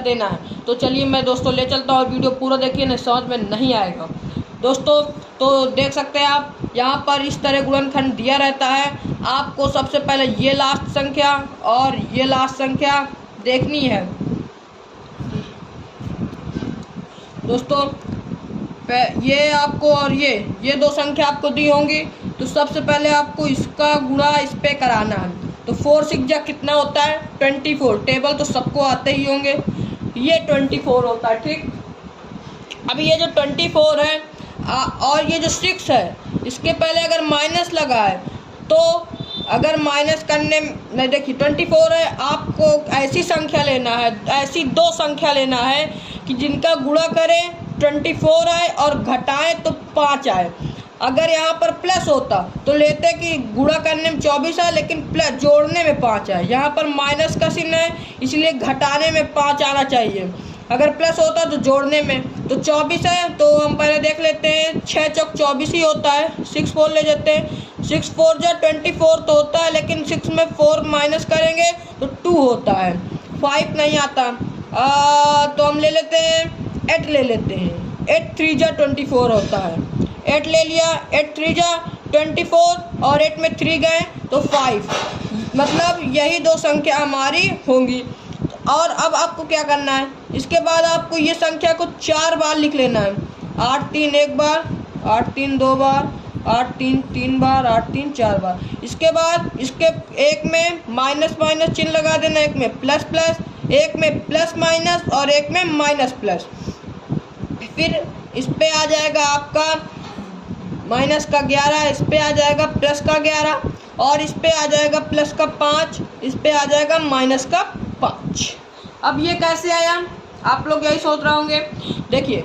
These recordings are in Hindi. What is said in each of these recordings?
देना है। तो चलिए मैं दोस्तों ले चलता हूँ, वीडियो पूरा देखिए, नहीं समझ में नहीं आएगा दोस्तों। तो देख सकते हैं आप यहाँ पर इस तरह गुणनखंड दिया रहता है। आपको सबसे पहले ये लास्ट संख्या और ये लास्ट संख्या देखनी है दोस्तों। ये आपको और ये दो संख्या आपको दी होंगी, तो सबसे पहले आपको इसका गुणा इस पे कराना है। तो 4 6 जा कितना होता है 24। टेबल तो सबको आते ही होंगे, ये 24 होता है। ठीक, अभी ये जो 24 है और ये जो 6 है, इसके पहले अगर माइनस लगा है तो अगर माइनस करने नहीं, देखिए 24 है, आपको ऐसी संख्या लेना है, ऐसी दो संख्या लेना है कि जिनका गुणा करें 24 आए और घटाएं तो 5 आए। अगर यहाँ पर प्लस होता तो लेते कि गुणा करने में 24 आए लेकिन प्लस जोड़ने में 5 आए। यहाँ पर माइनस का चिन्ह है इसलिए घटाने में 5 आना चाहिए। अगर प्लस होता तो जोड़ने में, तो 24 है तो हम पहले देख लेते हैं, 6 चौक 24 ही होता है। 6 4 ले जाते हैं, 6 4 जा 24 तो होता है, लेकिन 6 में 4 माइनस करेंगे तो 2 होता है, 5 नहीं आता। तो हम ले लेते हैं 8 ले लेते हैं, 8 3 जा 24 होता है, 8 ले लिया, 8 3 जा 24 और 8 में 3 गए तो 5, मतलब यही दो संख्या हमारी होंगी। और अब आपको क्या करना है, इसके बाद आपको ये संख्या को 4 बार लिख लेना है। 8 3 एक बार, 8 3 2 बार, 8 3 3 बार, 8 3 4 बार। इसके बाद इसके एक में माइनस माइनस चिन्ह लगा देना, एक में प्लस प्लस, एक में प्लस माइनस और एक में माइनस प्लस। फिर इस पे आ जाएगा आपका माइनस का 11, इस पे आ जाएगा प्लस का 11 और इस पे आ जाएगा प्लस का 5, इस पे आ जाएगा माइनस का 5। अब ये कैसे आया, आप लोग यही सोच रहे होंगे। देखिए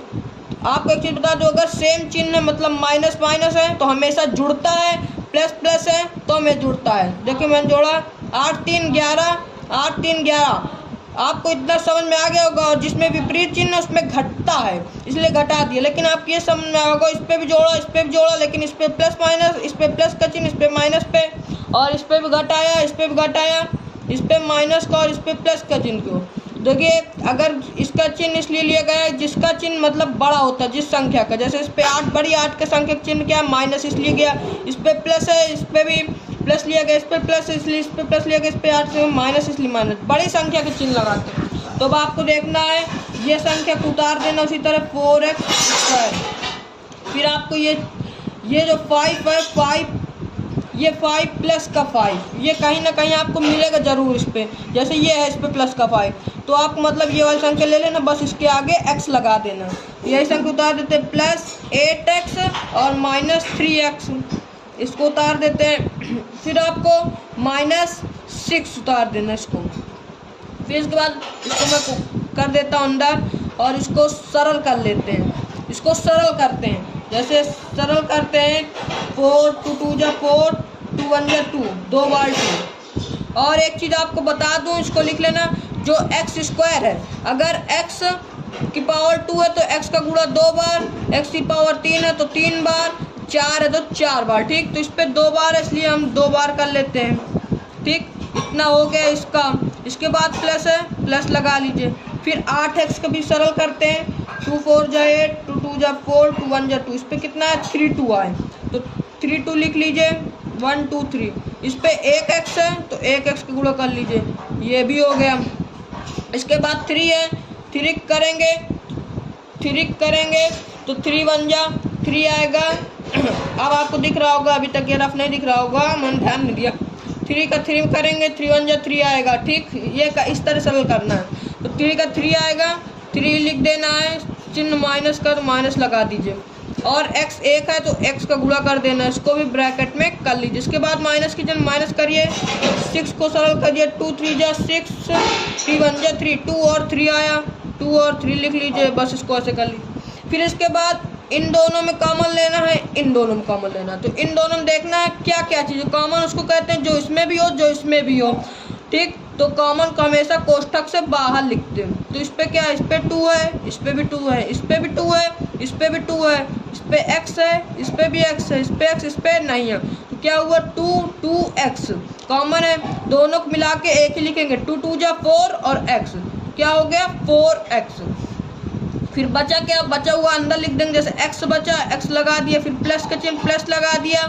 आपको एक चीज़ बता दो, अगर सेम चिन्ह मतलब माइनस माइनस है तो हमेशा जुड़ता है, प्लस प्लस है तो हमें जुड़ता है। देखिए मैंने जोड़ा 8 3 11, 8 3 11, आपको इतना समझ में आ गया होगा। और जिसमें विपरीत चिन्ह है उसमें घटता है इसलिए घटा दिया, लेकिन आप ये समझ में होगा, इस पे भी जोड़ा, इस पे भी जोड़ा, लेकिन इस पे प्लस माइनस, इस पे प्लस का चिन्ह, इस पे माइनस पे, और इस पे भी घटाया, इस पे भी घटाया, इस पे माइनस का और इस पे प्लस का चिन्ह क्यों। देखिए अगर इसका चिन्ह इसलिए लिया गया है जिसका चिन्ह मतलब बड़ा होता है जिस संख्या का, जैसे इस पे 8 बड़ी 8 के संख्या का चिन्ह क्या माइनस इसलिए गया, इस पे प्लस है इस पे भी प्लस लिया गया, इस पे प्लस इसलिए इस पे प्लस लिया गया, इस पे 8 से माइनस इसलिए माइनस, बड़ी संख्या के चिन्ह लगाते हैं। तो अब आपको देखना है ये संख्या को उतार देना उसी तरह 4x²। फिर आपको ये जो 5 है 5, ये 5 प्लस का 5, ये कहीं ना कहीं आपको मिलेगा जरूर इस पे, जैसे ये है इस पे प्लस का 5, तो आप मतलब ये वाली संख्या ले लेना, बस इसके आगे x लगा देना। यही संख्या उतार देते हैं, प्लस 8x और माइनस 3x, इसको उतार देते हैं। फिर आपको माइनस 6 उतार देना इसको। फिर इसके बाद इसको मैं कर देता हूँ अंदर और इसको सरल कर लेते हैं, इसको सरल करते हैं। जैसे सरल करते हैं 4 2 2 जा 4, 2 1 जा 2, 2 बार 2। और एक चीज़ आपको बता दूं, इसको लिख लेना, जो x² है, अगर x की पावर 2 है तो x का गुणा 2 बार, x की पावर 3 है तो 3 बार, 4 है तो 4 बार। ठीक, तो इस पर 2 बार है इसलिए हम 2 बार कर लेते हैं। ठीक, इतना हो गया इसका। इसके बाद प्लस है, प्लस लगा लीजिए। फिर 8x का भी सरल करते हैं, 2 4 जा 8, 2 2 जा 4, 2 1 जा 2, इस पर कितना है 3 2 आए तो 3 2 लिख लीजिए, 1 2 3। इस पे 1x है तो 1x का गुणा कर लीजिए, ये भी हो गया। इसके बाद 3 है, 3 करेंगे तो 3 1 जा 3 आएगा। अब आपको दिख रहा होगा, अभी तक ये रफ नहीं दिख रहा होगा, मैंने ध्यान नहीं दिया। 3 का 3 करेंगे, 3 1 जा 3 आएगा। ठीक, ये इस तरह सरल करना है। तो 3 का 3 आएगा, 3 लिख देना है, चिन्ह माइनस का तो माइनस लगा दीजिए। और x 1 है तो x का गुणा कर देना, इसको भी ब्रैकेट में कर लीजिए। इसके बाद माइनस की जगह माइनस करिए, 6 को सरल करिए, 2 3 जा 6, 3 1 जा 3, 2 और 3 आया, 2 और 3 लिख लीजिए, बस इसको ऐसे कर लीजिए। फिर इसके बाद इन दोनों में कॉमन लेना है, इन दोनों में कॉमन लेना है। तो इन दोनों में देखना है क्या क्या चीज़ कॉमन, उसको कहते हैं जो इसमें भी हो जो इसमें भी हो। ठीक, तो कॉमन को हमेशा कोष्ठक से बाहर लिखते हैं। तो इस पे क्या है, इस पे 2 है, इस पे भी 2 है, इस पे भी 2 है, इस पे भी 2 है, इस पे x है, इस पे भी x है, इस पे x, इस पे नहीं है। तो क्या हुआ 2 2x कॉमन है, दोनों को मिला के एक ही लिखेंगे, 2 2 जा 4 और x। क्या हो गया 4x। फिर बचा क्या, बचा हुआ अंदर लिख देंगे, जैसे x बचा, x लगा दिया, फिर प्लस का चिन्ह प्लस लगा दिया,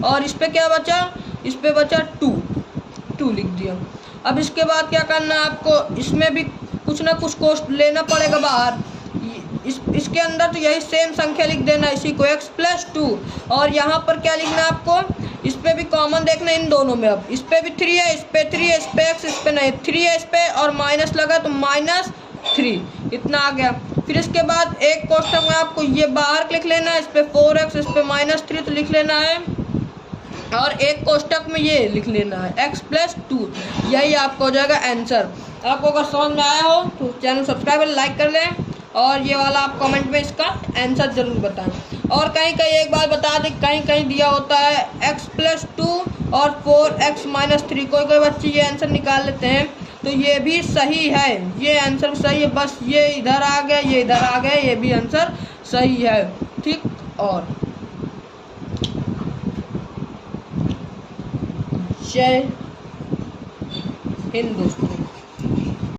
और इस पे क्या बचा, इस पे बचा 2 लिख दिया। अब इसके बाद क्या करना है आपको, इसमें भी कुछ ना कुछ कोष्ट लेना पड़ेगा बाहर। इसके अंदर तो यही सेम संख्या लिख देना, इसी को x + 2, और यहाँ पर क्या लिखना है आपको, इस पे भी कॉमन देखना इन दोनों में। अब इस पे भी 3 है, इस पे 3 है, इस पे x, इस पे नहीं, 3 है इस पे, और माइनस लगा तो -3, इतना आ गया। फिर इसके बाद एक कोष्टक में आपको ये बाहर लिख लेना है, इस पे 4x, इस पे -3 तो लिख लेना है, और एक कोष्टक में ये लिख लेना है x + 2। यही आपको हो जाएगा आंसर। आपको अगर समझ में आया हो तो चैनल सब्सक्राइब और लाइक कर लें, और ये वाला आप कमेंट में इसका आंसर ज़रूर बताएं। और कहीं कहीं एक बात बता दें, कहीं कहीं दिया होता है x + 2 और 4x - 3, कोई कोई बच्चे ये आंसर निकाल लेते हैं, तो ये भी सही है, ये आंसर सही है, बस ये इधर आ गया, ये इधर आ गया, ये भी आंसर सही है। ठीक, और जय हिंद दोस्तों।